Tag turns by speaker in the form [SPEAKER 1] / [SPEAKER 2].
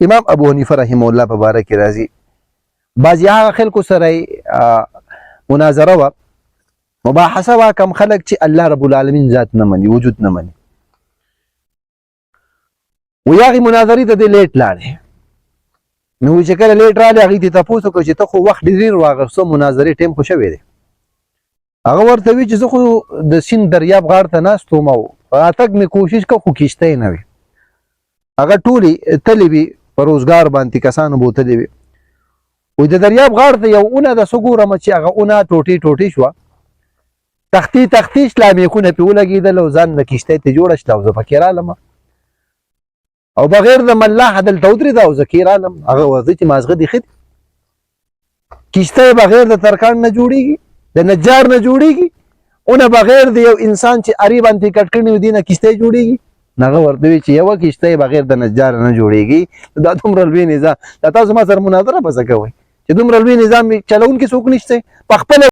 [SPEAKER 1] امام ابو حنیفه رحم الله په باره کې راځي بعضې هغه خلکو سره مناظره وه مباحثه وه کم خلک چې الله رب العالمین ذات نه مني وجود نه مني وی هغې مناظرې ته دې لیټ لاړې نو چې کله لیټ راغلی هغې ته تپوس وکړه چې ته خو وخت ډېر واغسته مناظرې ټیم خو شوی دی هغه ورته وي چې زه خو د سیند دریاب غاړه ته ناست وم او راتګ مې کوشش کوه خو کښته یې نه وي هغه ټولې تللې وي په روزګار باندې کسانو به تللې وي وایي د دریاب غاړه ته یو اونه ده څه ګورم چې هغه اونه ټوټې ټوټې شوه تختې شله میخونه پرې ولګېدل او ځان د کښتۍ ته جوړه شله او زه پکې رالم او بغیر د ملاحه دلته ودرېده او زه کې رالم هغه ورځه چې مازغه دې ښه دي کښتۍ بغیر د ترکاڼ نه جوړېږي د نجار نه جوړېږي اونه بغیر د یو انسان چې ارې باندې کټ کړي وي دې نه کښتۍ جوړېږي هغه ورته وي چې یوه کښتۍ بغیر د نجار نه جوړېږي دا دومره لوی نظام دا تاسو ما سره مناظره پسه کوئ چې دومره لوی نظام چلونکي څوک نشته په خپله